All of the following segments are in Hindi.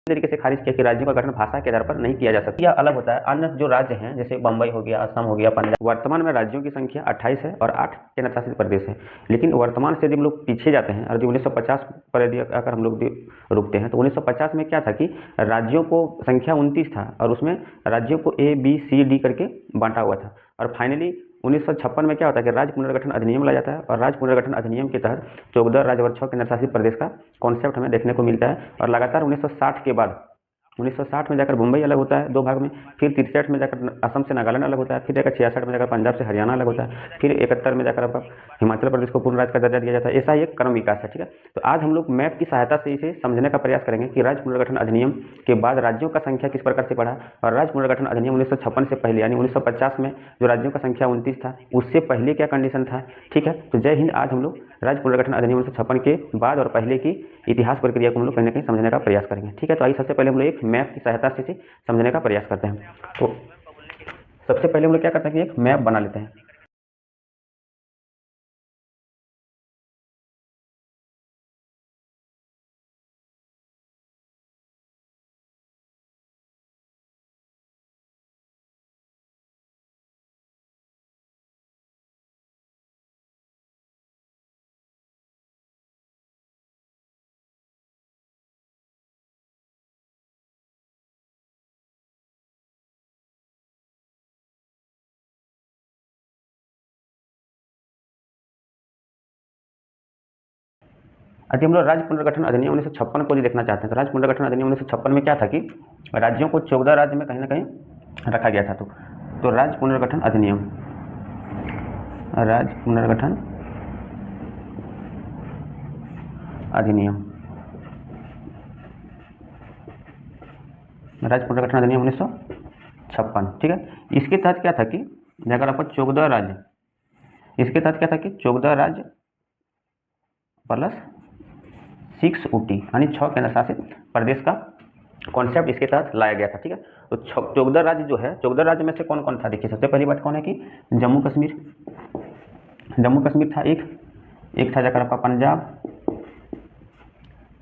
तरीके से खारिज किया कि राज्यों का गठन भाषा के आधार पर नहीं किया जा सकता। यह अलग होता है। अन्य जो राज्य हैं जैसे बम्बई हो गया, असम हो गया, पंजाब, वर्तमान में राज्यों की संख्या 28 है और 8 केंद्र शासित प्रदेश है। लेकिन वर्तमान से जब लोग पीछे जाते हैं और जो 1950 पर यदि अगर हम लोग रुकते हैं तो 1950 में क्या था कि राज्यों को संख्या 29 था और उसमें राज्यों को ABCD करके बांटा हुआ था। और फाइनली 1956 में क्या होता है कि राज्य पुनर्गठन अधिनियम लाया जाता है और राज्य पुनर्गठन अधिनियम के तहत 14 राज्य और 6 केंद्र शासित प्रदेश का कॉन्सेप्ट हमें देखने को मिलता है। और लगातार 1960 के बाद 1960 में जाकर मुंबई अलग होता है 2 भाग में, फिर 63 में जाकर असम से नागालैंड अलग होता है, फिर जाकर 66 में जाकर पंजाब से हरियाणा अलग होता है, फिर 71 में जाकर अब हिमाचल प्रदेश को पूर्ण राज्य का दर्जा दिया जाता है। ऐसा ही एक क्रम विकास है। ठीक है, तो आज हम लोग मैप की सहायता से इसे समझने का प्रयास करेंगे कि राज्य पुनर्गठन अधिनियम के बाद राज्यों का संख्या किस प्रकार से बढ़ा और राज्य पुनर्गठन अधिनियम 1956 से पहले यानी 1950 में जो राज्यों का संख्या 29 था उससे पहले क्या कंडीशन था। ठीक है, तो जय हिंद। आज हम लोग राज्य पुनर्गठन अधिनियम 1956 के बाद और पहले की इतिहास प्रक्रिया को हम लोग कहीं ना कहीं समझने का प्रयास करेंगे। ठीक है, तो आइए सबसे पहले हम लोग एक मैप की सहायता से समझने का प्रयास करते हैं। तो सबसे पहले हम लोग क्या करते हैं कि एक मैप बना लेते हैं। यदि हम लोग राज्य पुनर्गठन अधिनियम 1956 को जो देखना चाहते हैं तो राज्य पुनर्गठन अधिनियम 1956 में क्या था कि राज्यों को 14 राज्य में कहीं ना कहीं रखा गया था। तो राज्य पुनर्गठन अधिनियम, राज्य पुनर्गठन अधिनियम, राज्य पुनर्गठन अधिनियम 1956। ठीक है, इसके तहत क्या था कि अगर आपको 14 राज्य, इसके तहत क्या था कि 14 राज्य प्लस 6 UT यानी 6 केंद्र शासित प्रदेश का कॉन्सेप्ट इसके तहत लाया गया था। ठीक है, तो 14 राज्य जो है, 14 राज्य में से कौन कौन था देखिए। सबसे पहली बात कौन है कि जम्मू कश्मीर, जम्मू कश्मीर था एक था जाकर आपका पंजाब,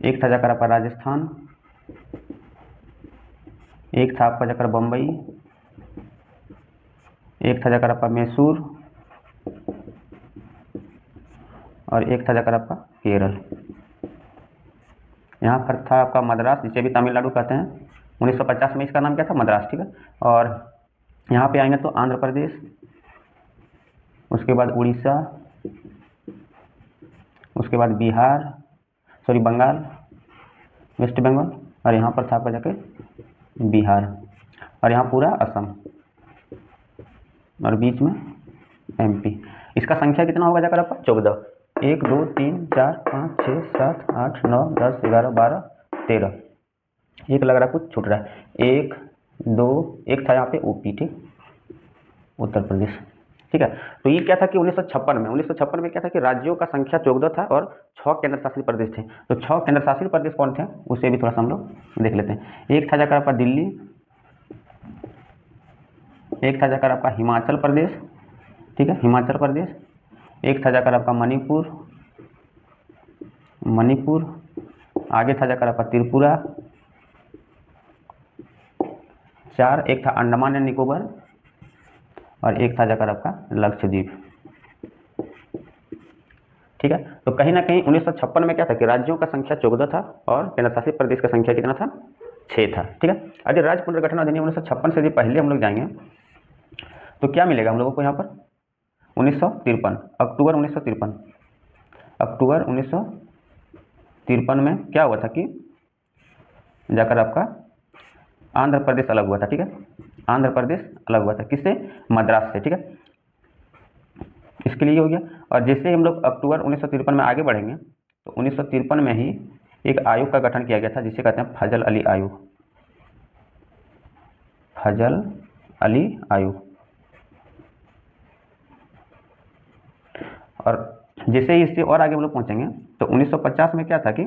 एक था जाकर आपका राजस्थान, एक था आपका जाकर बम्बई, एक था जाकर आपका मैसूर और एक था जाकर आपका केरल। यहाँ पर था आपका मद्रास जिसे भी तमिलनाडु कहते हैं। 1950 में इसका नाम क्या था, मद्रास। ठीक है, और यहाँ पे आएंगे तो आंध्र प्रदेश, उसके बाद उड़ीसा, उसके बाद बिहार, सॉरी बंगाल, वेस्ट बंगाल, और यहाँ पर था आपका जाकर बिहार, और यहाँ पूरा असम, और बीच में MP। इसका संख्या कितना होगा जाकर आपका 14। 1 2 3 4 5 6 7 8 9 10 11 12 13। एक लग रहा कुछ छूट रहा है। 1 2 एक था यहाँ पे OP, ठीक, उत्तर प्रदेश। ठीक है, तो ये क्या था कि 1956 में क्या था कि राज्यों का संख्या 14 था और 6 केंद्र शासित प्रदेश थे। तो 6 केंद्र शासित प्रदेश कौन थे उसे भी थोड़ा सा हम लोग देख लेते हैं। एक था जाकर आपका दिल्ली, एक था जाकर आपका हिमाचल प्रदेश, ठीक है, हिमाचल प्रदेश, एक था जाकर आपका मणिपुर, आगे था जाकर आपका त्रिपुरा, 4 एक था अंडमान एंड निकोबार, और एक था जाकर आपका लक्षद्वीप। ठीक है, तो कहीं ना कहीं 1956 में क्या था कि राज्यों का संख्या 14 था और केंद्र शासित प्रदेश का संख्या कितना था, 6 था। ठीक है, अगर राज्य पुनर्गठन अधिनियम 1956 से पहले हम लोग जाएंगे तो क्या मिलेगा हम लोगों को यहाँ पर 1953, अक्टूबर 1953 में क्या हुआ था कि जाकर आपका आंध्र प्रदेश अलग हुआ था। ठीक है, आंध्र प्रदेश अलग हुआ था किससे, मद्रास से। ठीक है, इसके लिए हो गया। और जैसे हम लोग अक्टूबर 1953 में आगे बढ़ेंगे तो 1953 में ही एक आयोग का गठन किया गया था जिसे कहते हैं फजल अली आयोग, फजल अली आयोग। और जैसे ही इससे और आगे हम लोग पहुंचेंगे तो 1950 में क्या था कि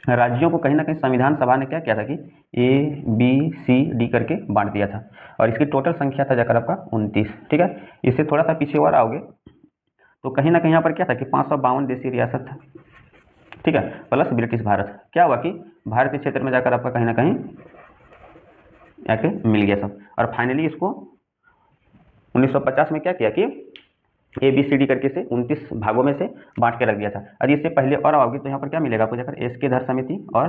राज्यों को कहीं ना कहीं संविधान सभा ने क्या किया था कि ABCD करके बांट दिया था और इसकी टोटल संख्या था जाकर आपका 29। ठीक है, इससे थोड़ा सा पीछे और आओगे तो कहीं ना कहीं यहाँ पर क्या था कि 552 देशी रियासत था, ठीक है, प्लस ब्रिटिश भारत। क्या हुआ कि भारतीय क्षेत्र में जाकर आपका कहीं ना कहीं आके मिल गया सब, और फाइनली इसको 1950 में क्या किया कि ABCD करके से 29 भागों में से बांट के रख दिया था। और इससे पहले और आओगे तो यहाँ पर क्या मिलेगा आपको जाकर, SK धर समिति और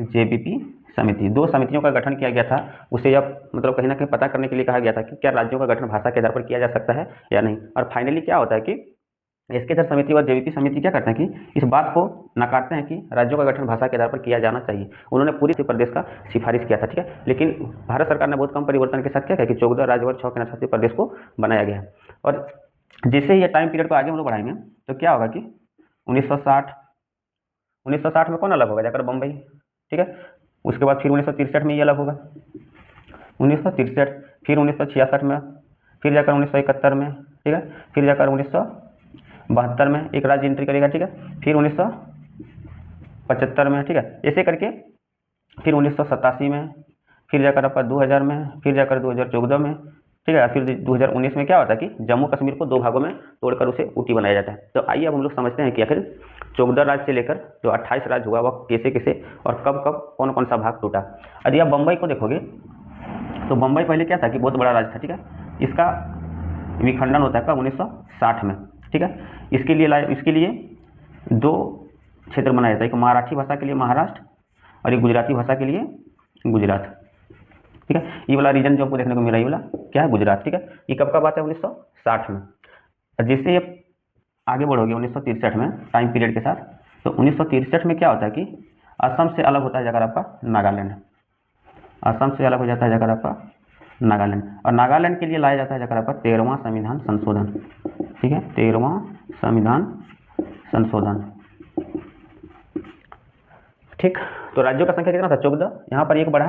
JBP समिति, दो समितियों का गठन किया गया था। उसे अब मतलब कहीं ना कहीं पता करने के लिए कहा गया था कि क्या राज्यों का गठन भाषा के आधार पर किया जा सकता है या नहीं। और फाइनली क्या होता है कि SK धर समिति और JBP समिति क्या करते हैं कि इस बात को नकारते हैं कि राज्यों का गठन भाषा के आधार पर किया जाना चाहिए। उन्होंने पूरी प्रदेश का सिफारिश किया था, ठीक है, लेकिन भारत सरकार ने बहुत कम परिवर्तन के साथ क्या किया कि 14 राज्य और 6 केंद्रशासित प्रदेश को बनाया गया है। और जैसे ये टाइम पीरियड को आगे हम लोग बढ़ाएंगे तो क्या होगा कि 1960 में कौन अलग होगा जाकर, बम्बई, ठीक है। उसके बाद फिर 1963 में ये अलग होगा, 1963, फिर 1966 में, फिर जाकर 1971 में, ठीक है, फिर जाकर 1972 में एक राज्य एंट्री करेगा, ठीक है, फिर 1975 में, ठीक है, ऐसे करके फिर 1987 में, फिर जाकर आपका 2000 में, फिर जाकर 2014 में, ठीक है, फिर 2019 में क्या होता है कि जम्मू कश्मीर को 2 भागों में तोड़कर उसे ऊटी बनाया जाता है। तो आइए अब हम लोग समझते हैं कि आखिर 14 राज्य से लेकर जो 28 राज्य हुआ वह कैसे कैसे और कब कब कौन कौन सा भाग टूटा। यदि आप बम्बई को देखोगे तो बम्बई पहले क्या था कि बहुत बड़ा राज्य था, ठीक है। इसका विखंडन होता है कब, 1960 में, ठीक है। इसके लिए 2 क्षेत्र बनाया जाता है, एक मराठी भाषा के लिए महाराष्ट्र और एक गुजराती भाषा के लिए गुजरात, ठीक है। ये वाला रीजन जो आपको देखने को मिला ये वाला क्या है, गुजरात, ठीक है। ये कब का बात है, 1960 में। जैसे ये आगे बढ़ोगे 1963 में टाइम पीरियड के साथ, तो 1963 में क्या होता है कि असम से अलग होता है जाकर आपका नागालैंड, असम से अलग हो जाता है जाकर आपका नागालैंड, और नागालैंड के लिए लाया जाता है जाकर आपका 13वां संविधान संशोधन, ठीक है, 13वां संविधान संशोधन, ठीक। तो राज्यों का संख्या कितना था, 14, यहाँ पर एक बढ़ा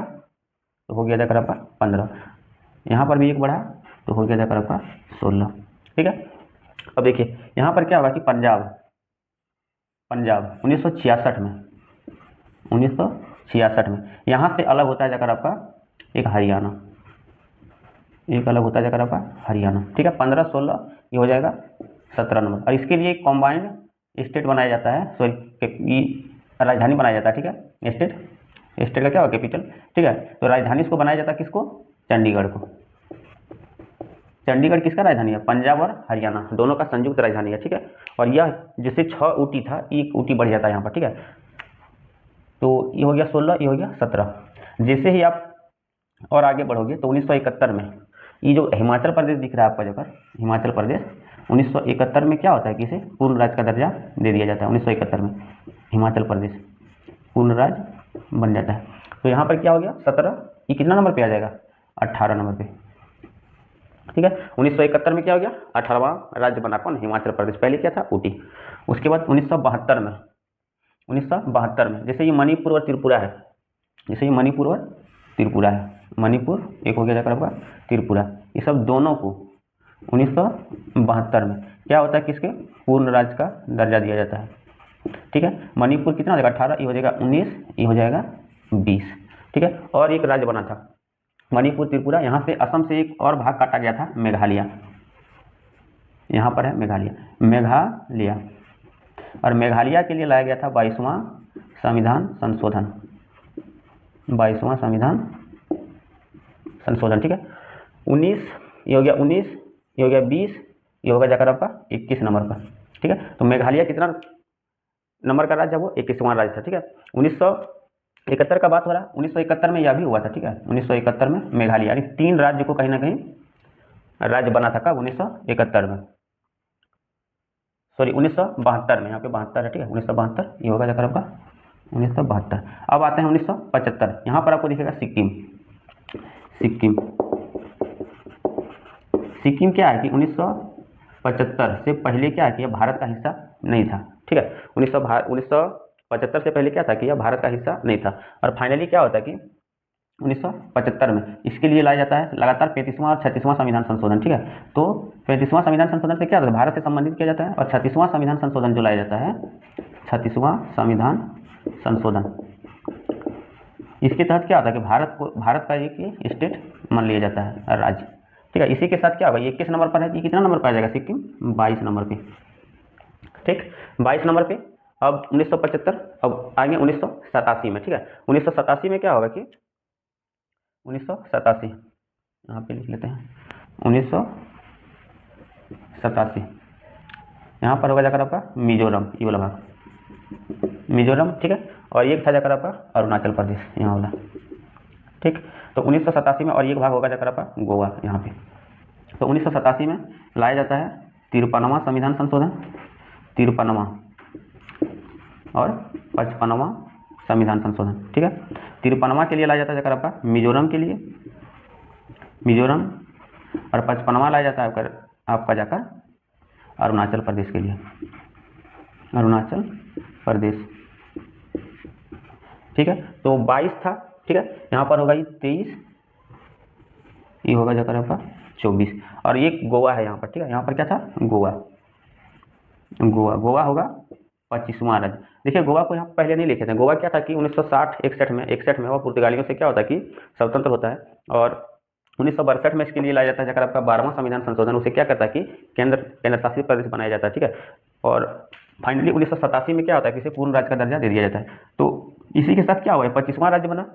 तो हो गया जाकर आपका 15, यहाँ पर भी एक बढ़ा तो हो गया जाकर आपका 16, ठीक है। अब देखिए यहाँ पर क्या होगा कि पंजाब 1966 में यहाँ से अलग होता है जाकर आपका एक हरियाणा, एक अलग होता है जाकर आपका हरियाणा, ठीक है। 15, 16 ये हो जाएगा 17 नंबर, और इसके लिए कॉम्बाइंड स्टेट बनाया जाता है, सॉरी राजधानी बनाया जाता है, ठीक है। स्टेट का क्या होगा, कैपिटल, ठीक है। तो राजधानी इसको बनाया जाता है किसको, चंडीगढ़ को। चंडीगढ़ किसका राजधानी है, पंजाब और हरियाणा दोनों का संयुक्त राजधानी है, ठीक है। और यह जैसे 6 ऊटी था, 1 ऊटी बढ़ जाता है यहाँ पर, ठीक है। तो ये हो गया 16, ये हो गया 17। जैसे ही आप और आगे बढ़ोगे तो 1971 में ये जो हिमाचल प्रदेश दिख रहा है आपका जगह, हिमाचल प्रदेश 1971 में क्या होता है कि इसे पूर्ण राज्य का दर्जा दे दिया जाता है। 1971 में हिमाचल प्रदेश पूर्ण राज्य बन जाता है। तो यहाँ पर क्या हो गया 17, ये कितना नंबर पे आ जाएगा, 18 नंबर पे, ठीक है। 1971 में क्या हो गया, 18वां राज्य बना कौन, हिमाचल प्रदेश। पहले क्या था, ऊटी। उसके बाद 1972 में जैसे ये मणिपुर और त्रिपुरा है, जैसे ये मणिपुर और त्रिपुरा है, मणिपुर एक हो गया जाकर आपका त्रिपुरा, ये सब दोनों को 1972 में क्या होता है कि इसके पूर्ण राज्य का दर्जा दिया जाता है, ठीक है। मणिपुर कितना हो जाएगा, 18, ये हो जाएगा 19, ये हो जाएगा 20, ठीक है। और एक राज्य बना था मणिपुर त्रिपुरा, यहाँ से असम से एक और भाग काटा गया था, मेघालय, यहाँ पर है मेघालय, और मेघालय के लिए लाया गया था 22वां संविधान संशोधन, 22वां संविधान संशोधन, ठीक है। 19 ये हो गया, 19 ये हो गया, 20 ये होगा जाकर आपका 21 नंबर पर, ठीक है। तो मेघालय कितना नंबर का राज्य है, वो 21वां राज्य था, ठीक है। 1971 का बात हो रहा है, 1971 में यह भी हुआ था, ठीक है। 1971 में मेघालय यानी 3 राज्य को कहीं ना कहीं राज्य बना था कब, 1971 में, सॉरी 1972 में, यहाँ पे 72 है, ठीक है। 1972 ये होगा जाकर आपका 1972। अब आते हैं 1975, यहाँ पर आपको दिखेगा सिक्किम क्या है कि 1975 से पहले क्या है कि यह भारत का हिस्सा नहीं था, ठीक है। 1975 से पहले क्या था कि यह भारत का हिस्सा नहीं था, और फाइनली क्या होता है कि 1975 में इसके लिए लाया जाता है लगातार 35वां और 36वां संविधान संशोधन, ठीक है। तो 35वां संविधान संशोधन से क्या होता है, भारत से संबंधित किया जाता है, और 36वां संविधान संशोधन जो लाया जाता है, 36वां संविधान संशोधन, इसके तहत क्या होता है कि भारत का एक स्टेट मान लिया जाता है, राज्य, ठीक है। इसी के साथ क्या होगा, ये 21 नंबर पर है, ये कितना नंबर पर आ जाएगा सिक्किम, 22 नंबर पे, ठीक, 22 नंबर पे। अब 1975, अब आएंगे 1987 में, ठीक है। 1987 में क्या होगा कि 1987 यहाँ पे लिख लेते हैं 1987, यहाँ पर होगा जाकर आपका मिजोरम, ये वाला भाग मिजोरम, ठीक है। और एक था जाकर आपका अरुणाचल प्रदेश, यहाँ वाला, ठीक। तो 1987 में और एक भाग होगा जाकर आपका गोवा यहाँ पे। तो 1987 में लाया जाता है 53वां संविधान संशोधन, 53वां और 55वां संविधान संशोधन, ठीक है। 53वां के लिए लाया जाता है जाकर आपका मिजोरम के लिए, मिजोरम, और 55वां लाया जाता है आपका जाकर अरुणाचल प्रदेश के लिए, अरुणाचल प्रदेश, ठीक है। तो 22 था, ठीक है। यहाँ पर होगा ये 23, ये होगा जाकर आपका 24, और ये गोवा है यहाँ पर, ठीक है। यहाँ पर क्या था, गोवा, गोवा, गोवा होगा 25वां राज्य। देखिए गोवा को यहाँ पहले नहीं लिखे थे। गोवा क्या था कि 1960-61 में वो पुर्तगालियों से क्या होता है कि स्वतंत्र होता है, और 1962 में इसके लिए लाया जाता है जाकर आपका 12वां संविधान संशोधन। उसे क्या करता है कि केंद्र शासित प्रदेश बनाया जाता है, ठीक है। और फाइनली 1987 में क्या होता है कि इसे पूर्ण राज्य का दर्जा दे दिया जाता है। तो इसी के साथ क्या हुआ है, 25वां राज्य बना।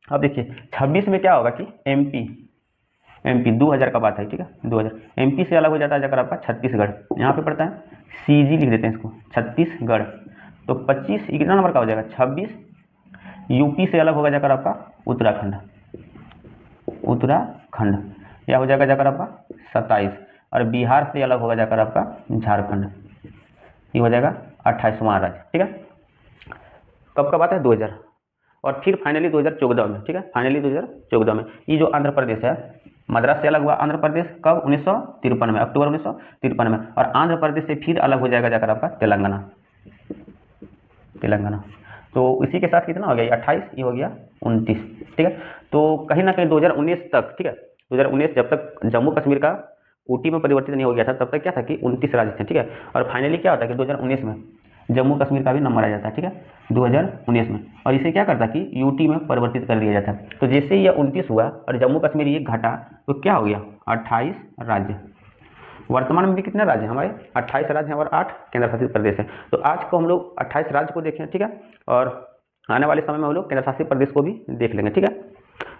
अब देखिए 26 में क्या होगा कि एमपी 2000 का बात है, ठीक है, 2000। एमपी से अलग हो जाता है जाकर आपका छत्तीसगढ़, यहाँ पे पड़ता है सीजी, लिख देते हैं इसको छत्तीसगढ़। तो 25 कितना नंबर का हो जाएगा, 26। यूपी से अलग होगा जाकर आपका उत्तराखंड, यह हो जाएगा जाकर आपका 27। और बिहार से अलग होगा जाकर आपका झारखंड, ये हो जाएगा 28वां राज्य, ठीक है। कब का बात है, 2000। और फिर फाइनली 2014 में, ठीक है, फाइनली 2014 में ये जो आंध्र प्रदेश है, मद्रास से अलग हुआ आंध्र प्रदेश कब, 1953 में, अक्टूबर 1953 में। और आंध्र प्रदेश से फिर अलग हो जाएगा जाकर आपका तेलंगाना। तो इसी के साथ कितना हो गया, 28, ये हो गया 29, ठीक है। तो कहीं ना कहीं 2019 तक, ठीक है, 2019 जब तक जम्मू कश्मीर का ऊटी में परिवर्तित नहीं हो गया था, तब तक क्या था कि 29 राज्य थे, ठीक है। और फाइनली क्या होता है कि 2019 में जम्मू कश्मीर का भी नंबर आ जाता है, ठीक है, 2019 में। और इसे क्या करता कि यूटी में परिवर्तित कर दिया जाता है। तो जैसे ही यह 29 हुआ और जम्मू कश्मीर ये घटा, तो क्या हो गया, 28 राज्य। वर्तमान में भी कितने राज्य हैं हमारे, 28 राज्य हैं और 8 केंद्र शासित प्रदेश है। तो आज को हम लोग 28 राज्य को देखें, ठीक है, और आने वाले समय में हम लोग केंद्र शासित प्रदेश को भी देख लेंगे, ठीक है।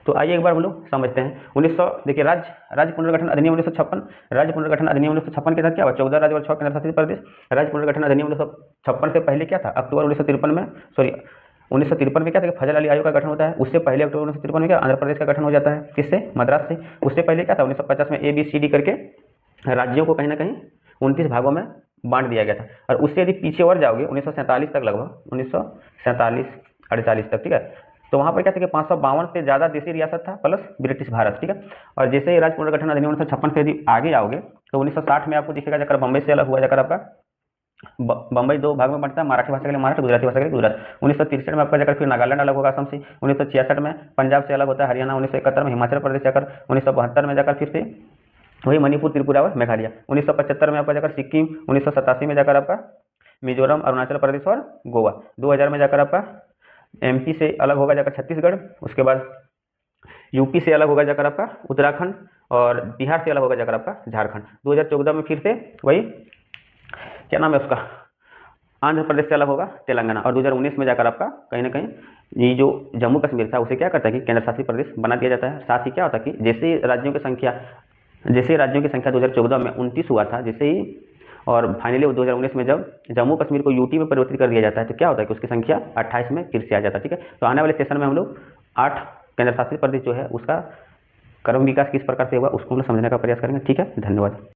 तो आइए एक बार हम लोग समझते हैं। 1900 देखिए राज्य पुनर्गठन अधिनियम 1956, राज्य पुनर्गठन अधिनियम 1956 के साथ क्या हुआ, 14 राज्य और 6 केंद्र शासित प्रदेश। राज्य पुनर्गठन अधिनियम 1956 से पहले क्या था, अक्टूबर 1953 में, सॉरी 1953 में क्या था कि फजल अली आयोग का गठन होता है। उससे पहले अक्टूबर 1953 में क्या आंध्र प्रदेश का गठन हो जाता है, किससे, मद्रास से। उससे पहले क्या था, 1950 में ABCD करके राज्यों को कहीं ना कहीं 29 भागों में बांट दिया गया था। और उससे यदि पीछे और जाओगे 1947 तक, लगभग 1947-48 तक, ठीक है, तो वहाँ पर क्या था कि 552 से ज़्यादा देशी रियासत था प्लस ब्रिटिश भारत, ठीक है। और जैसे ही राज्य पुनर्गठन अधिनियम 1956 से यदि आगे आओगे तो 1960 में आपको दिखेगा जाकर बम्बई से अलग हुआ जाकर आपका बम्बई 2 भाग में बढ़ता है, मराठी भाषा के लिए महाराष्ट्र, गुजराती भाषा के लिए गुजरात। 1963 में आपका जाकर फिर नागालैंड अलग होगा असम से। 1966 में पंजाब से अलग होता है हरियाणा। 1971 में हिमाचल प्रदेश जाकर, 1972 में जाकर फिर से वही मणिपुर, त्रिपुरा और मेघालय। 1975 में आपका जाकर सिक्किम। 1987 में जाकर आपका मिजोरम, अरुणाचल प्रदेश और गोवा। 2000 में जाकर आपका MP से अलग होगा जाकर छत्तीसगढ़। उसके बाद यूपी से अलग होगा जाकर आपका उत्तराखंड, और बिहार से अलग होगा जाकर आपका झारखंड। 2014 में फिर से वही क्या नाम है उसका, आंध्र प्रदेश से अलग होगा तेलंगाना। और 2019 में जाकर आपका कहीं ना कहीं ये जो जम्मू कश्मीर था उसे क्या करता है कि केंद्र शासित प्रदेश बना दिया जाता है। साथ ही क्या होता है कि जैसे राज्यों की संख्या 2014 में 29 हुआ था, जैसे ही और फाइनली 2019 में जब जम्मू कश्मीर को यूटी में परिवर्तित कर दिया जाता है, तो क्या होता है कि उसकी संख्या 28 में फिर से आ जाता है, ठीक है। तो आने वाले सेशन में हम लोग 8 केंद्र शासित प्रदेश जो है उसका क्रम विकास किस प्रकार से हुआ उसको हम लोग समझने का प्रयास करेंगे, ठीक है। धन्यवाद।